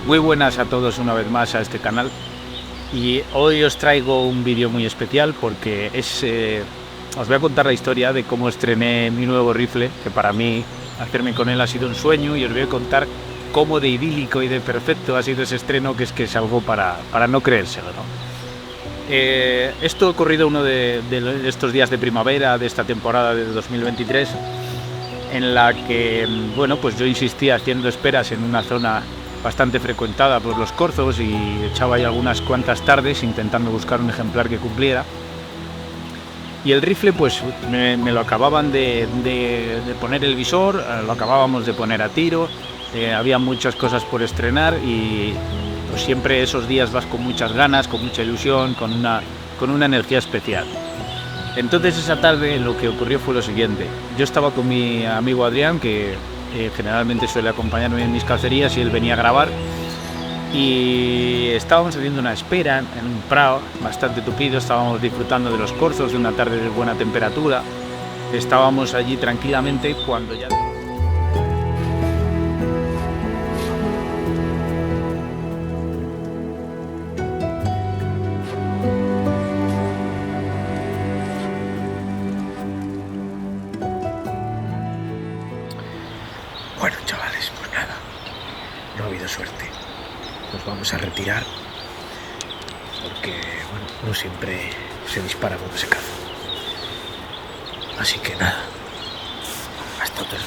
Muy buenas a todos una vez más a este canal, y hoy os traigo un vídeo muy especial porque os voy a contar la historia de cómo estrené mi nuevo rifle, que para mí hacerme con él ha sido un sueño, y os voy a contar cómo de idílico y de perfecto ha sido ese estreno, que es algo para no creérselo, ¿no? Esto ha ocurrido uno de estos días de primavera de esta temporada de 2023, en la que, bueno, pues yo insistía haciendo esperas en una zona bastante frecuentada por los corzos y echaba ahí algunas cuantas tardes intentando buscar un ejemplar que cumpliera. Y el rifle pues me lo acababan de poner el visor, lo acabábamos de poner a tiro, había muchas cosas por estrenar y pues siempre esos días vas con muchas ganas, con mucha ilusión, con una energía especial. Entonces esa tarde lo que ocurrió fue lo siguiente: yo estaba con mi amigo Adrián, que generalmente suele acompañarme en mis cacerías, y él venía a grabar, y estábamos haciendo una espera en un prado bastante tupido, estábamos disfrutando de los corzos, de una tarde de buena temperatura, estábamos allí tranquilamente cuando ya... Bueno, chavales, pues nada, no ha habido suerte. Nos vamos a retirar porque, bueno, no siempre se dispara cuando se caza. Así que nada, hasta otra.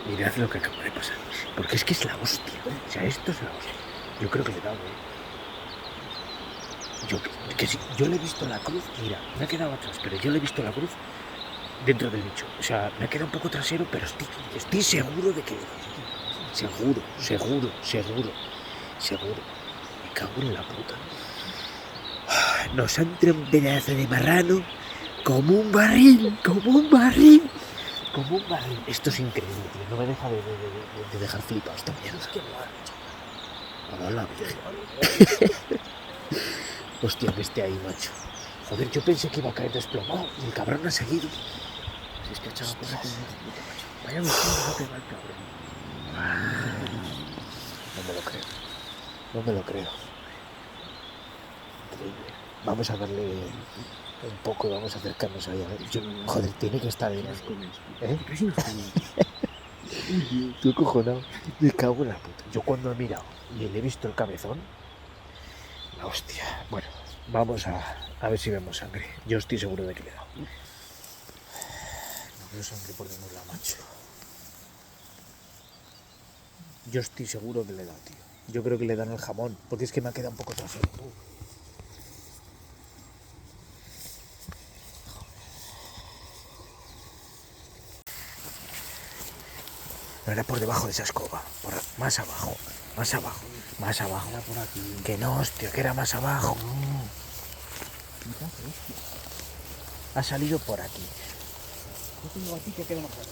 Mirad lo que acaba de pasar. Porque es que es la hostia. O sea, esto es la hostia. Yo creo que le he dado, Yo le he visto la cruz, mira, me ha quedado atrás, pero yo le he visto la cruz dentro del bicho. O sea, me ha quedado un poco trasero, pero estoy seguro de que le he dado. Seguro. Me cago en la puta. Nos ha entrado un pedazo de marrano como un barril. Esto es increíble, tío. No me deja de dejar flipado esta mierda. Es que hola, hostia, que esté ahí, macho. Joder, yo pensé que iba a caer desplomado y el cabrón ha seguido. Si es que ha echado cosas con el puto, macho. Vaya misión que va a pegar el cabrón. No me lo creo. Increíble. Vamos a darle un poco, vamos a acercarnos ahí a ver. Joder, tiene que estar ahí. ¿Eh? Estoy cojonado. Me cago en la puta. Yo cuando he mirado y le he visto el cabezón, la hostia. Bueno, vamos a ver si vemos sangre. Yo estoy seguro de que le he dado. No veo sangre por ningún lado, macho. Yo estoy seguro que le he dado, tío. Yo creo que le dan el jamón, porque es que me ha quedado un poco trasero. No era por debajo de esa escoba, más abajo. Era por aquí. Que no, hostia, que era más abajo. No. Ha salido por aquí. Yo tengo aquí que queda más atrás.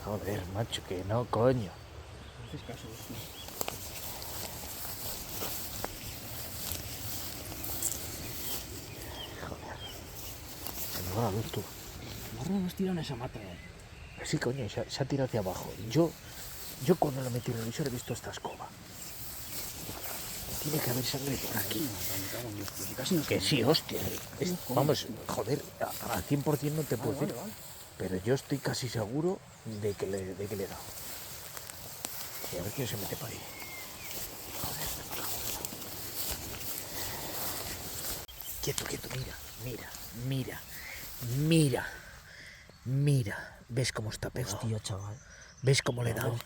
Joder, macho, que no, coño. No haces caso, hostia. Joder. Se me va la luz, tú. Marrón nos tiran esa mata. Sí, coño, se ha tirado hacia abajo. Yo cuando lo metí en el visor he visto esta escoba. Tiene que haber sangre por aquí. Que sí, hostia. Vamos, joder, al 100% no te puedo decir. Vale. Pero yo estoy casi seguro de que le he dado. Y a ver quién se mete para ahí. Joder, me cago en la... Quieto, mira. ¿Ves cómo está pegado? Hostia, chaval. ¿Ves cómo le he dado?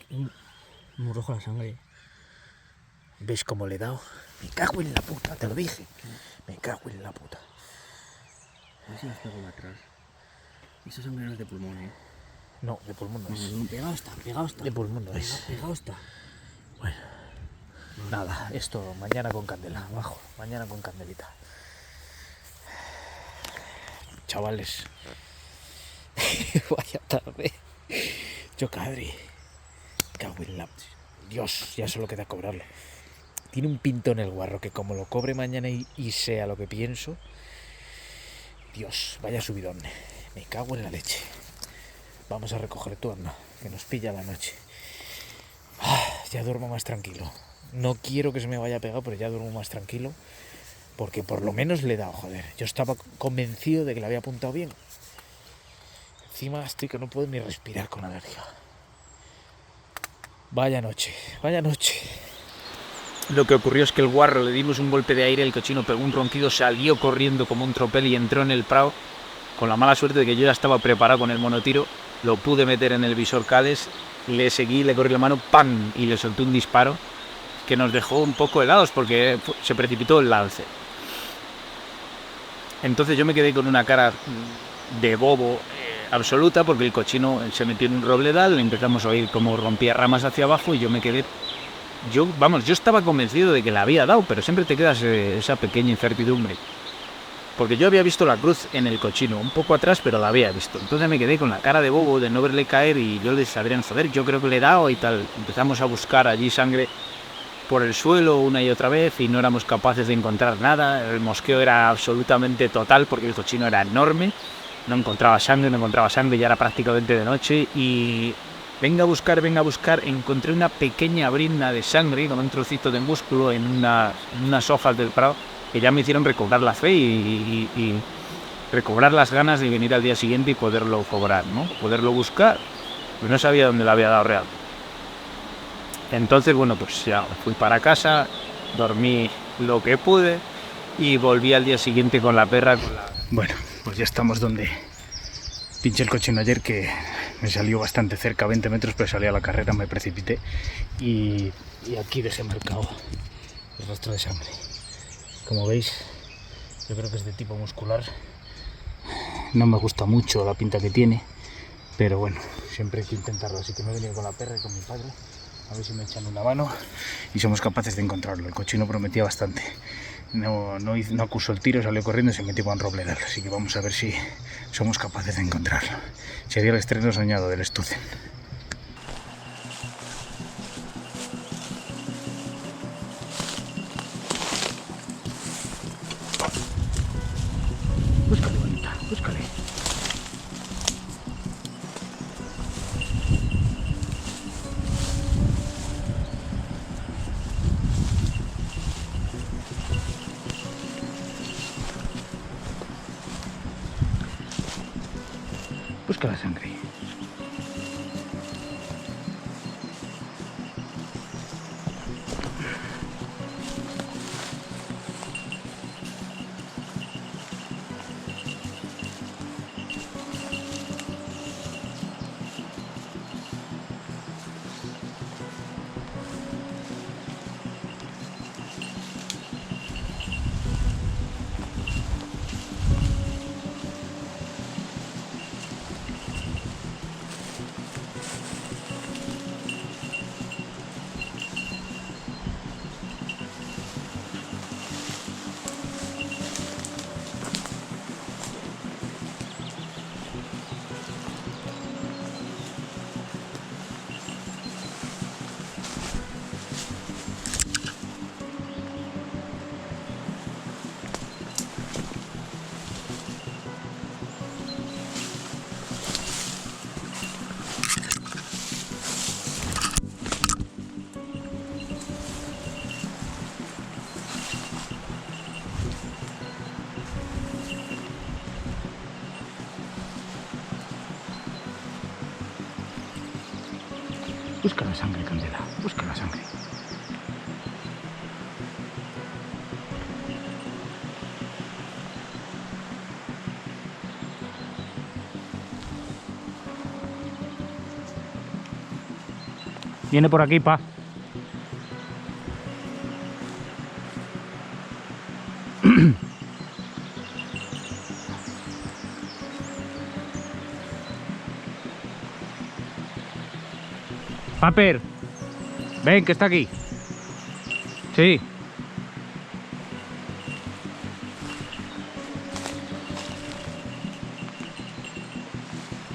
Muy rojo la sangre. ¿Ves cómo le he dado? Me cago en la puta, te lo dije. Me cago en la puta. A ver si nos pego atrás. Esa sangre no es de pulmón, No, de pulmón no es. No, pegado está. De pulmón no es. Pegado está. Bueno, nada, esto mañana con candela, abajo. Mañana con candelita. Chavales, Vaya tarde. Yo, Cadri. Cago en la... Dios, ya solo queda cobrarlo. Tiene un pintón el guarro que como lo cobre mañana y sea lo que pienso... Dios, vaya subidón. Me cago en la leche. Vamos a recoger tu anda, que nos pilla la noche. Ya duermo más tranquilo. No quiero que se me vaya a pegar, pero ya duermo más tranquilo. Porque por lo menos le he dado, joder. Yo estaba convencido de que le había apuntado bien. Encima estoy que no puedo ni respirar con alergia. Vaya noche, vaya noche. Lo que ocurrió es que el guarro le dimos un golpe de aire, el cochino pegó un ronquido, salió corriendo como un tropel y entró en el prado, con la mala suerte de que yo ya estaba preparado con el monotiro, lo pude meter en el visor Cades, le seguí, le corrí la mano, ¡pam! Y le solté un disparo que nos dejó un poco helados porque se precipitó el lance. Entonces yo me quedé con una cara de bobo absoluta porque el cochino se metió en un robledal, empezamos a oír cómo rompía ramas hacia abajo y yo me quedé... Yo estaba convencido de que la había dado, pero siempre te quedas esa pequeña incertidumbre. Porque yo había visto la cruz en el cochino, un poco atrás, pero la había visto. Entonces me quedé con la cara de bobo de no verle caer y yo le dije, Adrián, joder, yo creo que le he dado y tal. Empezamos a buscar allí sangre por el suelo una y otra vez y no éramos capaces de encontrar nada. El mosqueo era absolutamente total porque el cochino era enorme. No encontraba sangre, ya era prácticamente de noche y... Venga a buscar, encontré una pequeña brizna de sangre con un trocito de músculo en unas hojas del prado que ya me hicieron recobrar la fe y recobrar las ganas de venir al día siguiente y poderlo cobrar, ¿no? Poderlo buscar, pues no sabía dónde le había dado real. Entonces, bueno, pues ya fui para casa, dormí lo que pude y volví al día siguiente con la perra. Bueno, pues ya estamos donde pinché el cochino ayer, que me salió bastante cerca, 20 metros, pero salí a la carrera, me precipité y aquí dejé marcado el rastro de sangre. Como veis, yo creo que es de tipo muscular. No me gusta mucho la pinta que tiene, pero bueno, siempre hay que intentarlo. Así que me he venido con la perra y con mi padre, a ver si me echan una mano y somos capaces de encontrarlo. El cochino prometía bastante. No acusó el tiro, salió corriendo y se metió con robledal. Así que vamos a ver si somos capaces de encontrarlo. Sería el estreno soñado del Stutzen. Búscale, bonita, búscale. Busca la sangre. Busca la sangre, Candela, busca la sangre. Viene por aquí, pa. Paper, ven, que está aquí. Sí.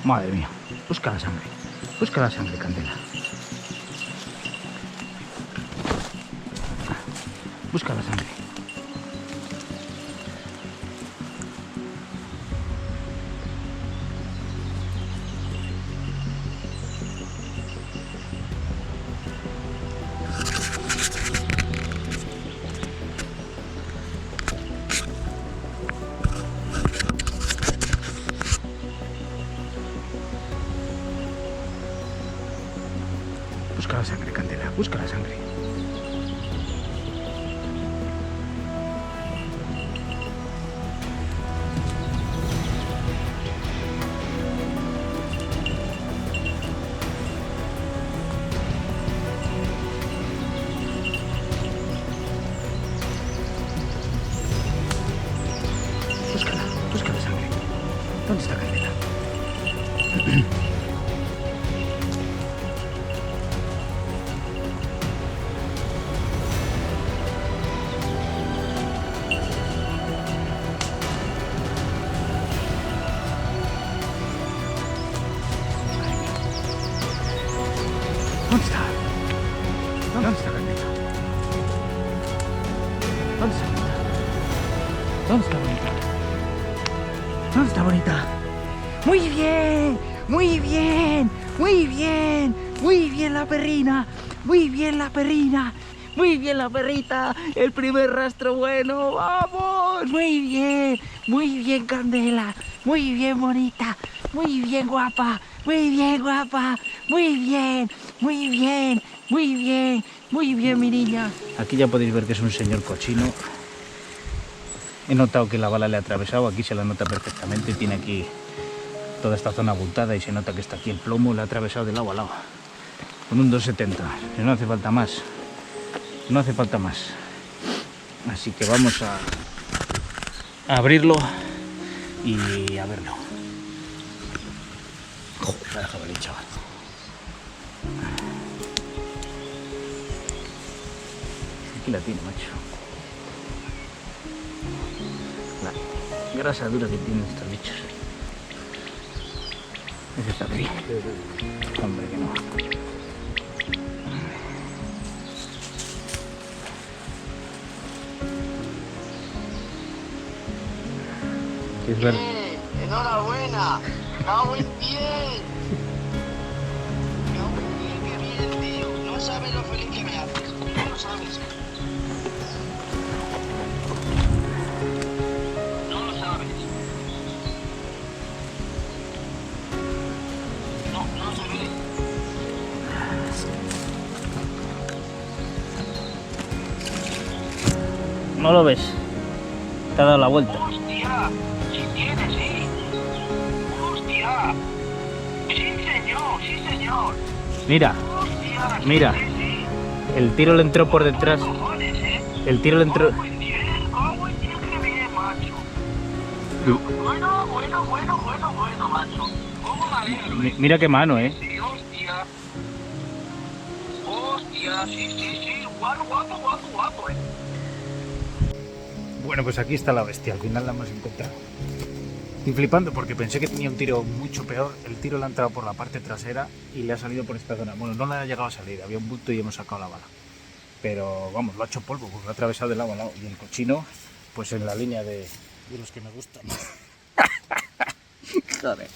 Madre mía. Busca la sangre. Busca la sangre, Candela. Busca la sangre. Busca la sangre, Candela. Busca la sangre. Búscala, busca la sangre. ¿Dónde está Candela? ¿Dónde está? ¿Dónde está Candela? ¿Dónde está Bonita? ¿Dónde está Bonita? ¿Dónde está Bonita? Muy bien, muy bien, muy bien, muy bien la perrina, muy bien la perrina, muy bien la perrita, el primer rastro bueno, vamos, muy bien Candela, muy bien Bonita, muy bien guapa, muy bien guapa, muy bien, muy bien, muy bien, muy bien mi niña. Aquí ya podéis ver que es un señor cochino. He notado que la bala le ha atravesado, aquí se la nota perfectamente, tiene aquí toda esta zona abultada y se nota que está aquí el plomo, le ha atravesado de lado a lado. Con un 270, no hace falta más, no hace falta más. Así que vamos a abrirlo y a verlo. Joder, la jabalí, chaval. Aquí la tiene, macho. La grasa dura que tienen estos bichos. Ese está aquí. Hombre, que no. Es verdad. ¡Enhorabuena! ¡Cago en 10! ¡Cago en 10! ¡Qué bien, tío! No sabes lo feliz que me haces. No lo sabes. No lo sabes. No se ve. No lo ves. Te ha dado la vuelta. ¡Hostia! ¡Sí tiene, sí! ¡Hostia! ¡Sí, señor! ¡Sí, señor! Mira, ¡Hostia! mira. Sí, sí. El tiro le entró por detrás. Cojones, ¿eh? El tiro le entró. ¡Cago en 10! ¡Cago en 10! ¡Qué bien, macho! Bueno, macho. ¿Cómo me alegro? Mira qué mano, ¿eh? Sí, hostia. Hostia, sí. Guapo, Bueno, pues aquí está la bestia, al final la hemos encontrado. Estoy flipando porque pensé que tenía un tiro mucho peor. El tiro le ha entrado por la parte trasera y le ha salido por esta zona. Bueno, no le ha llegado a salir, había un bulto y hemos sacado la bala. Pero vamos, lo ha hecho polvo porque lo ha atravesado de lado a lado. Y el cochino, pues en la línea de los que me gustan. Joder.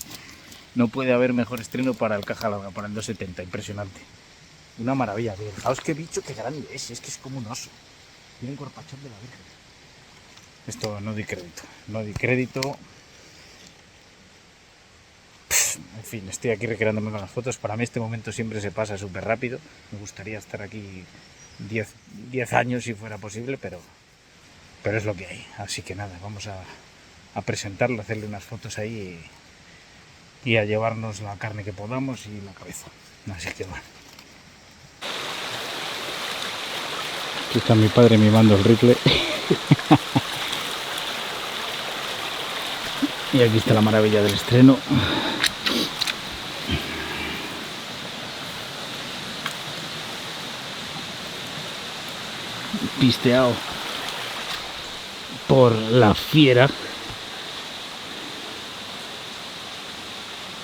No puede haber mejor estreno para el caja larga, para el 270, impresionante. Una maravilla, tío. Fijaos qué bicho, qué grande es que es como un oso. Tiene un corpachón de la Virgen. Esto no doy crédito. En fin, estoy aquí recreándome con las fotos. Para mí este momento siempre se pasa súper rápido. Me gustaría estar aquí 10 años si fuera posible, pero es lo que hay. Así que nada, vamos a presentarlo, hacerle unas fotos ahí y a llevarnos la carne que podamos y la cabeza. Así que bueno. Aquí está mi padre mimando el rifle. Y aquí está la maravilla del estreno. Pisteado por la fiera.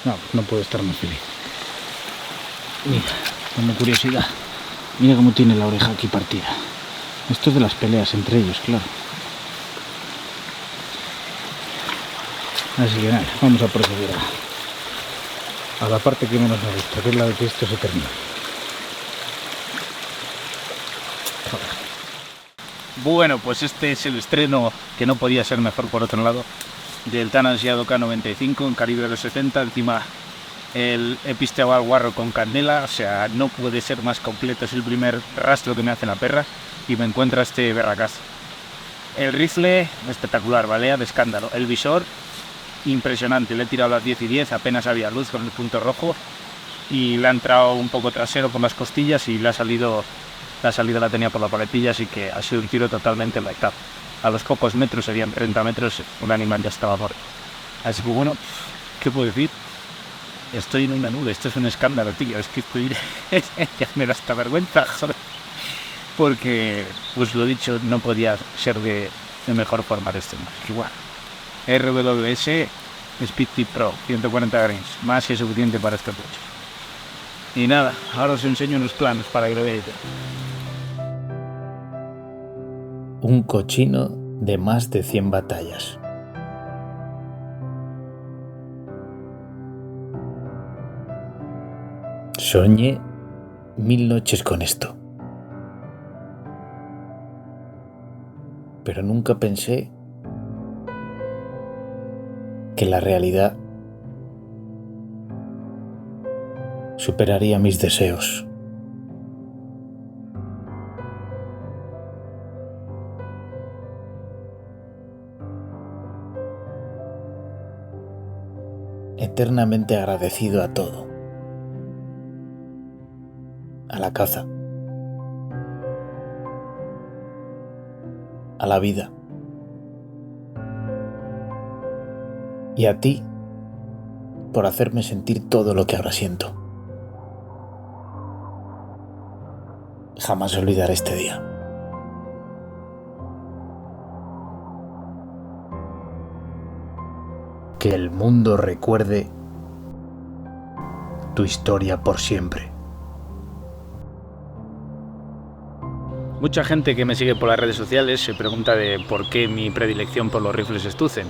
No, no puedo estar más feliz. Mira, como curiosidad, mira cómo tiene la oreja aquí partida. Esto es de las peleas entre ellos, claro. Así que nada, vamos a proceder a la parte que menos me gusta, que es la de que esto se termine. Bueno, pues este es el estreno, que no podía ser mejor por otro lado, del tan ansiado K95 en calibre 70, encima el Epistemar Guarro con candela, o sea, no puede ser más completo, es el primer rastro que me hace la perra y me encuentra este berracazo. El rifle espectacular, balea de escándalo, el visor impresionante, le he tirado a las 10 y 10, apenas había luz con el punto rojo y le ha entrado un poco trasero por las costillas y la salida la tenía por la paletilla, así que ha sido un tiro totalmente rectado. A los pocos metros, serían 30 metros, un animal ya estaba muerto. Así que bueno, ¿qué puedo decir? Estoy en una nube, esto es un escándalo, tío, es que estoy... ya me da hasta vergüenza, joder. Porque, pues lo dicho, no podía ser de mejor forma de este. Igual. RWS Speed Tip Pro, 140 grains, más que suficiente para este coche. Y nada, ahora os enseño unos planos para que lo veáis. Un cochino de más de 100 batallas. Soñé 1000 noches con esto. Pero nunca pensé que la realidad superaría mis deseos. Eternamente agradecido a todo. A la caza. A la vida. Y a ti por hacerme sentir todo lo que ahora siento. Jamás olvidaré este día. Que el mundo recuerde tu historia por siempre. Mucha gente que me sigue por las redes sociales se pregunta de por qué mi predilección por los rifles Stutzen.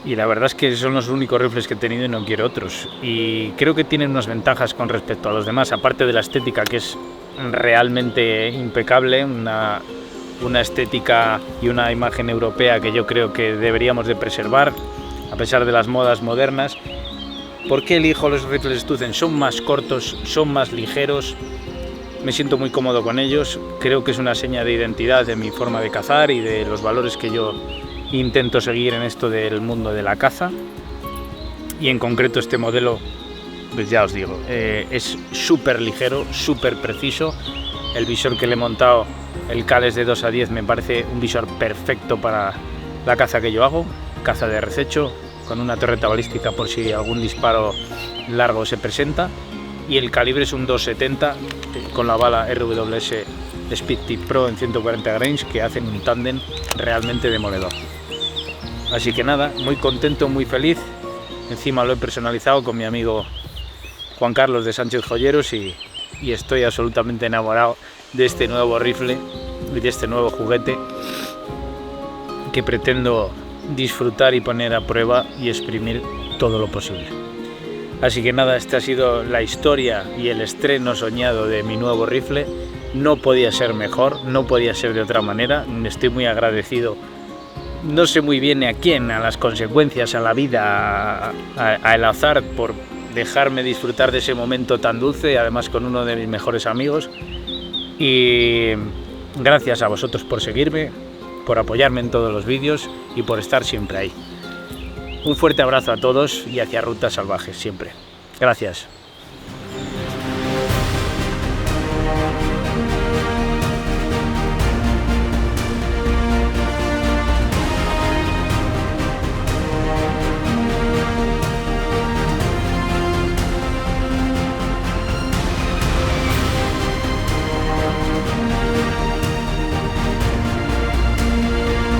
Y la verdad es que son los únicos rifles que he tenido y no quiero otros. Y creo que tienen unas ventajas con respecto a los demás, aparte de la estética, que es realmente impecable, una estética y una imagen europea que yo creo que deberíamos de preservar, a pesar de las modas modernas. ¿Por qué elijo los rifles Stutzen? Son más cortos, son más ligeros, me siento muy cómodo con ellos, creo que es una seña de identidad de mi forma de cazar y de los valores que yo intento seguir en esto del mundo de la caza. Y en concreto este modelo, pues ya os digo, es súper ligero, súper preciso. El visor que le he montado, el Cales de 2 a 10, me parece un visor perfecto para la caza que yo hago, caza de rececho, con una torreta balística por si algún disparo largo se presenta. Y el calibre es un 270 con la bala RWS Speed Tip Pro en 140 grains, que hacen un tándem realmente demoledor. Así que nada, muy contento, muy feliz. Encima lo he personalizado con mi amigo Juan Carlos de Sánchez Joyeros y estoy absolutamente enamorado de este nuevo rifle y de este nuevo juguete que pretendo disfrutar y poner a prueba y exprimir todo lo posible. Así que nada, esta ha sido la historia y el estreno soñado de mi nuevo rifle. No podía ser mejor, no podía ser de otra manera. Estoy muy agradecido, no sé muy bien a quién, a las consecuencias, a la vida, al azar, por dejarme disfrutar de ese momento tan dulce, además con uno de mis mejores amigos. Y gracias a vosotros por seguirme, por apoyarme en todos los vídeos y por estar siempre ahí. Un fuerte abrazo a todos y hacia Rutas Salvajes siempre. Gracias.